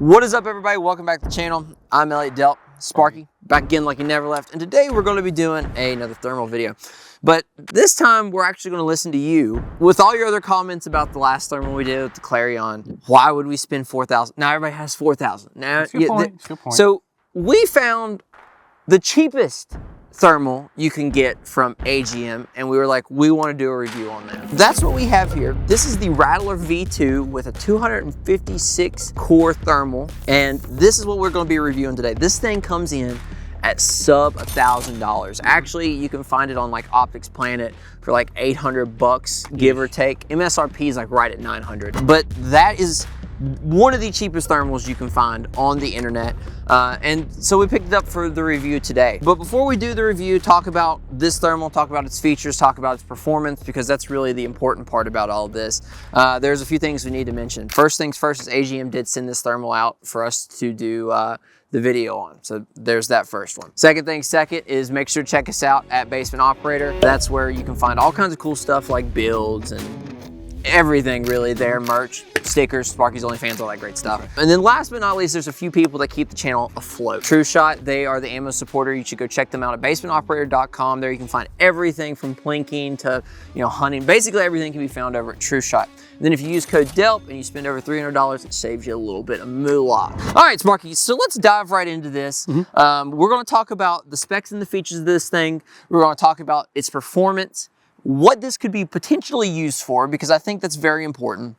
What is up, everybody? Welcome back to the channel. I'm Elliott, Delp, Sparky, back again like you never left. And today we're going to be doing another thermal video. But this time we're actually going to listen to you with all your other comments about the last thermal we did with the Clarion. Why would we spend $4,000? Now everybody has $4,000. Now, That's a good point. That's a good point. So we found the cheapest thermal you can get from AGM, and we were like, we want to do a review on that. That's what we have here. This is the Rattler V2 with a 256 core thermal, and this is what we're going to be reviewing today. This thing comes in at sub $1,000. Actually, you can find it on like Optics Planet for like 800 bucks, give or take. MSRP is like right at 900, but that is one of the cheapest thermals you can find on the internet. And so we picked it up for the review today. But before we do the review, talk about this thermal, talk about its features, talk about its performance, because that's really the important part about all of this. There's a few things we need to mention. First things first is AGM did send this thermal out for us to do the video on. So there's that first one. Second thing second is make sure to check us out at Basement Operator. That's where you can find all kinds of cool stuff like builds and everything really there, merch, stickers, Sparky's OnlyFans, all that great stuff. And then last but not least, there's a few people that keep the channel afloat. True Shot, they are the ammo supporter. You should go check them out at basementoperator.com. There you can find everything from plinking to, hunting. Basically everything can be found over at True Shot. And then if you use code DELP and you spend over $300, it saves you a little bit of moolah. All right, Sparky, so let's dive right into this. We're gonna talk about the specs and the features of this thing. We're gonna talk about its performance, what this could be potentially used for, because I think that's very important.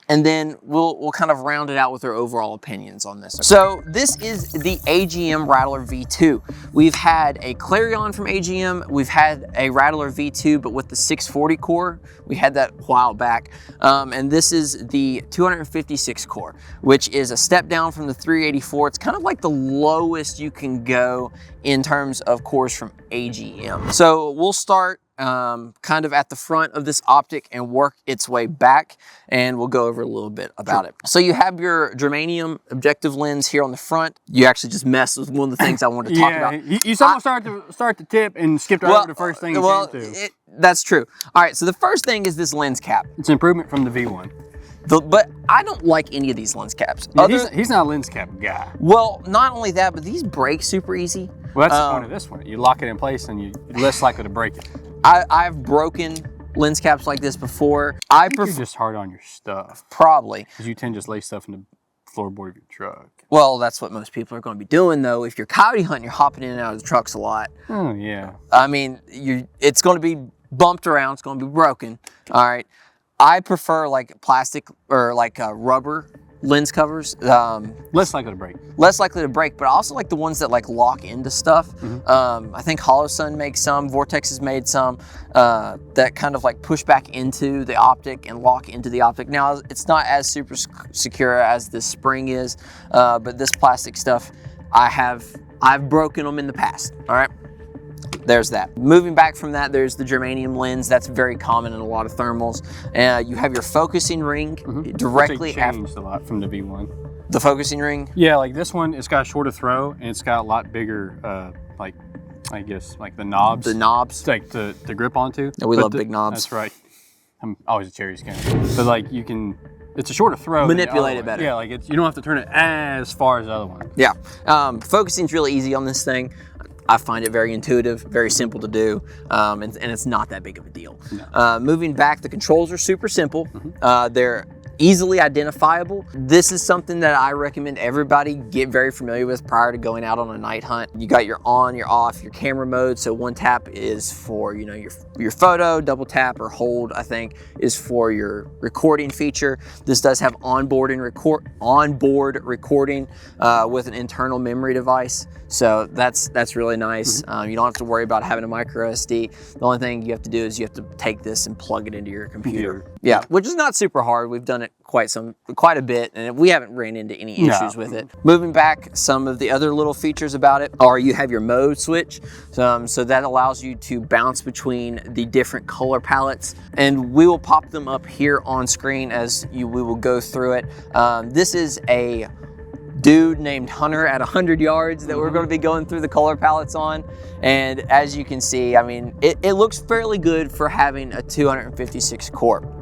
And then we'll kind of round it out with our overall opinions on this. So this is the AGM Rattler V2. We've had a Clarion from AGM. We've had a Rattler V2, but with the 640 core. We had that a while back. And this is the 256 core, which is a step down from the 384. It's kind of like the lowest you can go in terms of cores from AGM. So we'll start kind of at the front of this optic and work its way back, and we'll go over a little bit about it. So you have your germanium objective lens here on the front. You actually just messed with one of the things I wanted to talk about. You somehow start the tip and skipped over the first thing you came to. That's true. All right, so the first thing is this lens cap. It's an improvement from the V1. But I don't like any of these lens caps. Yeah, he's not a lens cap guy. Well, not only that, but these break super easy. Well, that's the point of this one. You lock it in place and you're less likely to break it. I've broken lens caps like this before. I think you're just hard on your stuff. Probably. Because you tend to just lay stuff in the floorboard of your truck. Well, that's what most people are going to be doing, though. If you're coyote hunting, you're hopping in and out of the trucks a lot. Oh, yeah. I mean, it's going to be bumped around. It's going to be broken. All right. I prefer like plastic or like rubber lens covers. Less likely to break. Less likely to break, but I also like the ones that like lock into stuff. I think Hollow Sun makes some, Vortex has made some that kind of like push back into the optic and lock into the optic. Now, it's not as super secure as this spring is, but this plastic stuff, I've broken them in the past, all right? There's that. Moving back from that, there's the germanium lens. That's very common in a lot of thermals. You have your focusing ring directly after. Changed a lot from the V1. The focusing ring? Yeah, like this one, it's got a shorter throw and it's got a lot bigger, like the knobs. The knobs. Like to grip onto. Yeah, we love big knobs. That's right. I'm always a cherry skin. But like it's a shorter throw. Manipulate it better. Yeah, like you don't have to turn it as far as the other one. Yeah. Focusing's really easy on this thing. I find it very intuitive, very simple to do, and it's not that big of a deal. No. Moving back, the controls are super simple. They're easily identifiable. This is something that I recommend everybody get very familiar with prior to going out on a night hunt. You got your on, your off, your camera mode. So one tap is for your photo, double tap or hold, I think, is for your recording feature. This does have onboard recording with an internal memory device. So that's really nice. You don't have to worry about having a micro SD. The only thing you have to do is you have to take this and plug it into your computer. Yeah, which is not super hard. We've done it quite a bit, and we haven't ran into any issues with it. Moving back, some of the other little features about it are you have your mode switch. So that allows you to bounce between the different color palettes, and we will pop them up here on screen as we will go through it. This is a dude named Hunter at 100 yards that we're going to be going through the color palettes on. And as you can see, I mean, it looks fairly good for having a 256 core.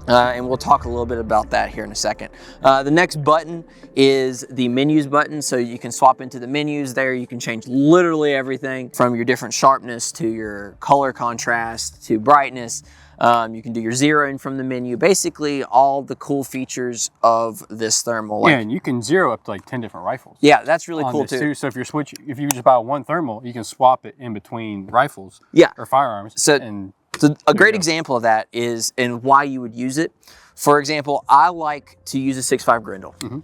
And we'll talk a little bit about that here in a second. The next button is the menus button. So you can swap into the menus there. You can change literally everything from your different sharpness to your color contrast to brightness. You can do your zeroing from the menu. Basically, all the cool features of this thermal. Yeah, and you can zero up to like 10 different rifles. Yeah, that's really cool too. So if you just buy one thermal, you can swap it in between rifles. Yeah. Or firearms. So a great example of that is and why you would use it. For example, I like to use a 6.5 Grendel. Mm-hmm.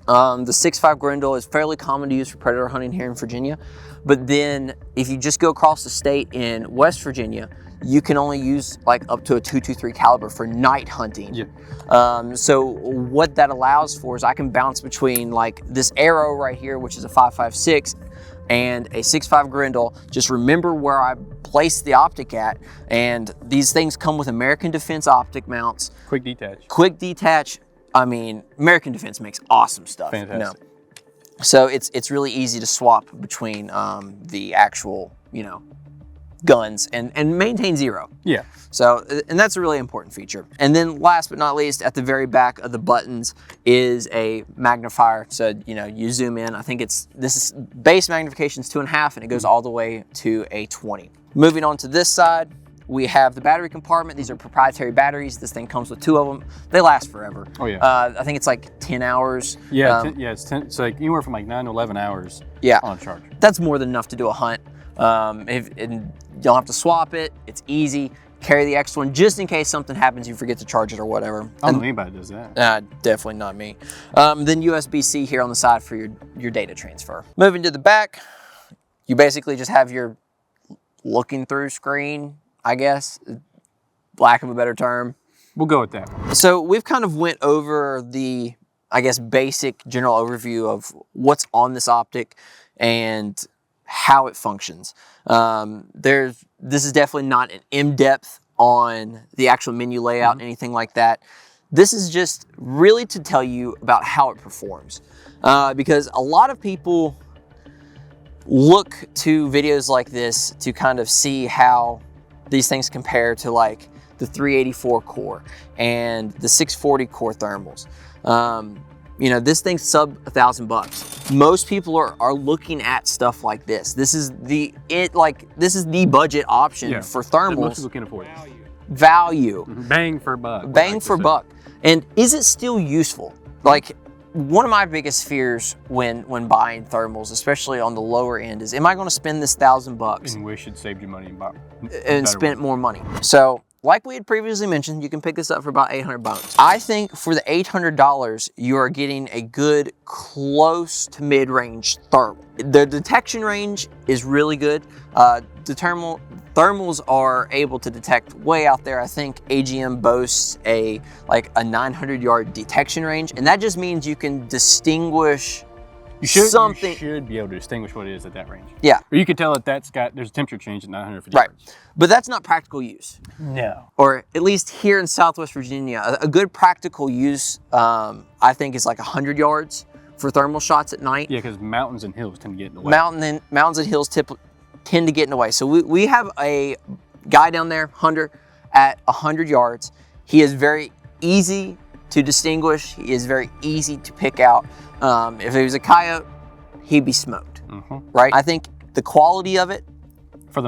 The 6.5 Grendel is fairly common to use for predator hunting here in Virginia. But then if you just go across the state in West Virginia, you can only use like up to a .223 caliber for night hunting. Yeah. So what that allows for is I can bounce between like this arrow right here, which is a 5.56, and a 6.5 Grendel. Just remember where I placed the optic at, and these things come with American Defense optic mounts. Quick detach. Quick detach. I mean, American Defense makes awesome stuff. Fantastic. So it's really easy to swap between the actual, guns and maintain zero. Yeah. So, and that's a really important feature. And then last but not least, at the very back of the buttons is a magnifier. So, you zoom in. I think this is base magnification is 2.5, and it goes all the way to a 20. Moving on to this side, we have the battery compartment. These are proprietary batteries. This thing comes with 2 of them. They last forever. Oh yeah. I think it's like 10 hours. Yeah, it's 10. It's like anywhere from like 9 to 11 hours. Yeah. On charge. That's more than enough to do a hunt. And you don't have to swap it. It's easy. Carry the extra one just in case something happens, you forget to charge it or whatever. I don't know anybody does that. Definitely not me. Then USB-C here on the side for your data transfer. Moving to the back, you basically just have your looking through screen, I guess, lack of a better term. We'll go with that. So we've kind of went over the, I guess, basic general overview of what's on this optic and how it functions. This is definitely not an in-depth on the actual menu layout, and anything like that. This is just really to tell you about how it performs. Because a lot of people look to videos like this to kind of see how these things compare to like the 384 core and the 640 core thermals. This thing's sub $1,000. Most people are looking at stuff like this. This is the budget option for thermals. Most people can afford it. Value. Bang for buck. Bang for buck. And is it still useful? Like, one of my biggest fears when buying thermals, especially on the lower end, is am I going to spend this $1,000 and wish it saved you money and spent more money? So, like we had previously mentioned, you can pick this up for about $800. I think for the $800, you are getting a good close to mid-range thermal. The detection range is really good. The thermals are able to detect way out there. I think AGM boasts a 900-yard detection range, and that just means you can distinguish something. You should be able to distinguish what it is at that range. Yeah. Or you could tell that there's a temperature change at 950 right. yards. But that's not practical use. No. Or at least here in Southwest Virginia, a good practical use, I think, is like 100 yards for thermal shots at night. Yeah, because mountains and hills tend to get in the way. Mountains and hills tend to get in the way. So we have a guy down there, Hunter, at 100 yards. He is very easy to distinguish. He is very easy to pick out. If it was a coyote, he'd be smoked, right? I think the quality of it for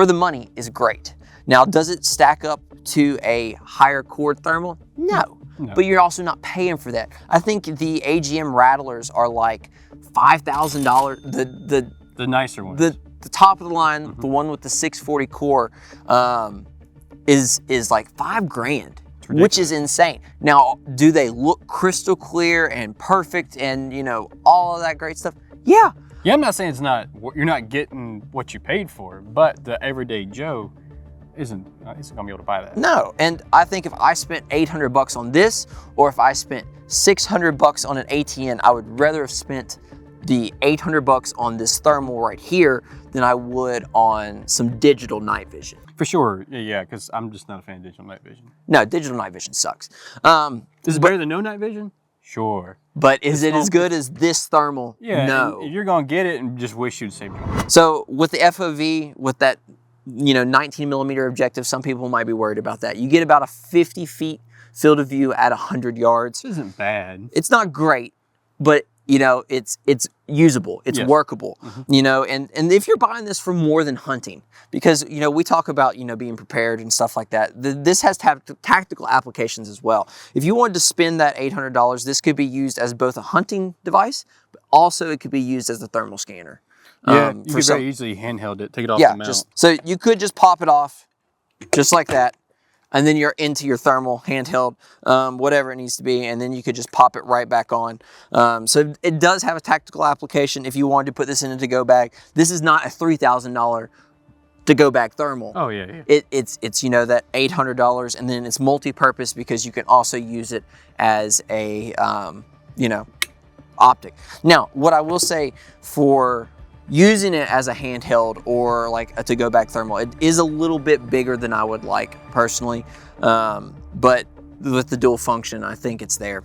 the money is great. Now, does it stack up to a higher cord thermal? No. But you're also not paying for that. I think the AGM Rattlers are like $5,000. The nicer ones. The top of the line, the one with the 640 core, is like $5,000. Which is insane. Now, do they look crystal clear and perfect and, all of that great stuff? Yeah. Yeah, I'm not saying you're not getting what you paid for, but the everyday Joe isn't going to be able to buy that. No, and I think if I spent $800 on this, or if I spent $600 on an ATN, I would rather have spent the $800 on this thermal right here than I would on some digital night vision. For sure, yeah, because I'm just not a fan of digital night vision. No, digital night vision sucks. Is it better than no night vision? Sure. But is it as good as this thermal? Yeah, no. You're going to get it and just wish you'd saved your money. So with the FOV, with that 19 millimeter objective, some people might be worried about that. You get about a 50 field of view at 100 yards. This isn't bad. It's not great, but you know, it's usable, it's workable, you know, and if you're buying this for more than hunting, because, you know, we talk about, you know, being prepared and stuff like that. This has tactical applications as well. If you wanted to spend that $800, this could be used as both a hunting device, but also it could be used as a thermal scanner. Yeah, you could very easily handheld it, take it off the mount. So you could just pop it off, just like that, and then you're into your thermal handheld, whatever it needs to be, and then you could just pop it right back on. So it does have a tactical application if you wanted to put this in a to-go bag. This is not a $3,000 to-go bag thermal. Oh yeah, yeah. It's you know, that $800, and then it's multi-purpose because you can also use it as a you know, optic. Now, what I will say for using it as a handheld or like a to-go bag thermal, it is a little bit bigger than I would like personally, but with the dual function, I think it's there.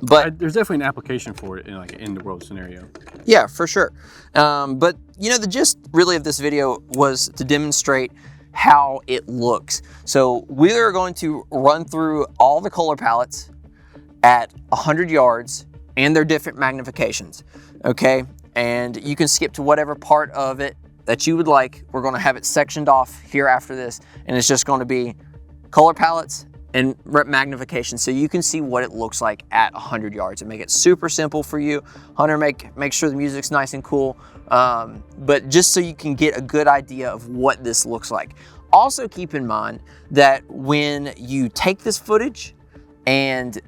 But there's definitely an application for it in like an in-the-world scenario. Yeah, for sure. But you know, the gist really of this video was to demonstrate how it looks. So we are going to run through all the color palettes at 100 yards and their different magnifications, okay? And you can skip to whatever part of it that you would like. We're going to have it sectioned off here after this, and it's just going to be color palettes and magnification, so you can see what it looks like at 100 yards and make it super simple for you. Hunter, make sure the music's nice and cool, but just so you can get a good idea of what this looks like. Also keep in mind that when you take this footage and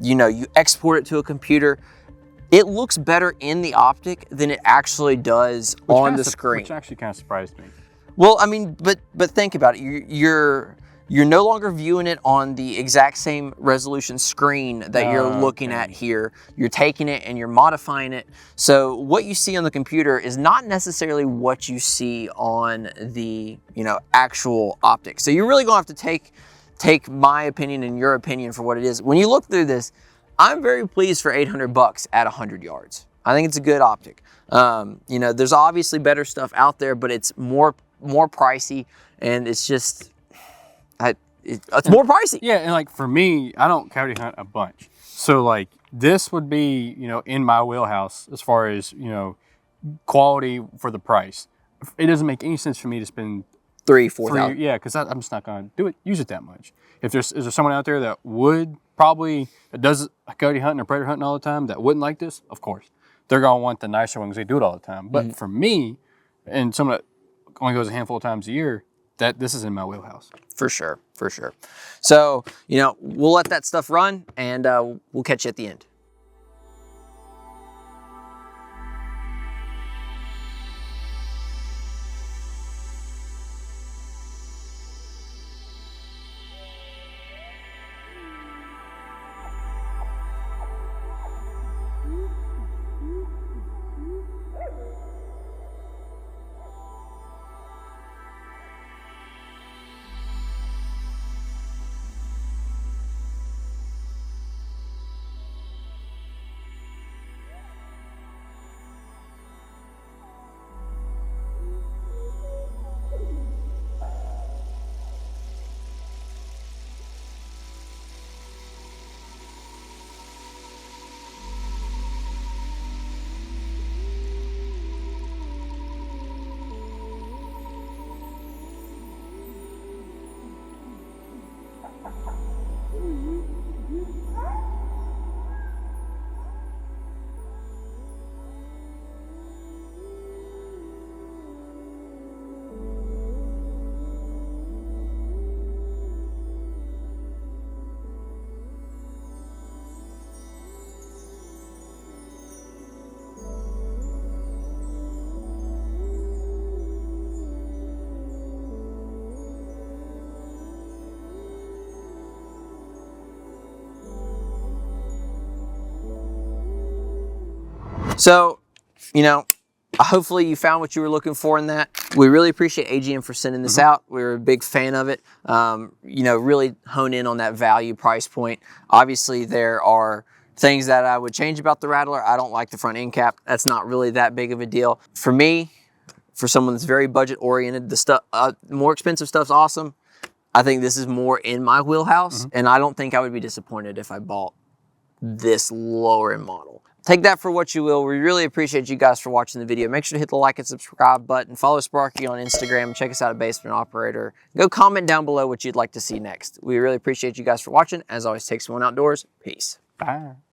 you know, you export it to a computer, it looks better in the optic than it actually does on the screen. Which actually kind of surprised me. Well, I mean, but think about it. You're no longer viewing it on the exact same resolution screen that you're looking at here. You're taking it and you're modifying it. So what you see on the computer is not necessarily what you see on the, you know, actual optic. So you're really gonna have to take my opinion and your opinion for what it is. When you look through this, I'm very pleased for $800 at 100 yards. I think it's a good optic. You know, there's obviously better stuff out there, but it's more pricey, and it's just, it's more pricey. Yeah, and like for me, I don't coyote hunt a bunch. So like this would be, you know, in my wheelhouse as far as, you know, quality for the price. It doesn't make any sense for me to spend $4,000. Yeah, because I'm just not going to use it that much. Is there someone out there that would probably, that does coyote hunting or predator hunting all the time, that wouldn't like this? Of course. They're going to want the nicer ones. They do it all the time. But for me, and someone that only goes a handful of times a year, this is in my wheelhouse. For sure, for sure. So, you know, we'll let that stuff run, and we'll catch you at the end. So, you know, hopefully you found what you were looking for in that. We really appreciate AGM for sending this out. We're a big fan of it. You know, really hone in on that value price point. Obviously, there are things that I would change about the Rattler. I don't like the front end cap. That's not really that big of a deal. For me, for someone that's very budget oriented, the stuff, more expensive stuff's awesome. I think this is more in my wheelhouse, and I don't think I would be disappointed if I bought this lower end model. Take that for what you will. We really appreciate you guys for watching the video. Make sure to hit the like and subscribe button. Follow Sparky on Instagram. Check us out at Basement Operator. Go comment down below what you'd like to see next. We really appreciate you guys for watching. As always, take someone outdoors. Peace. Bye.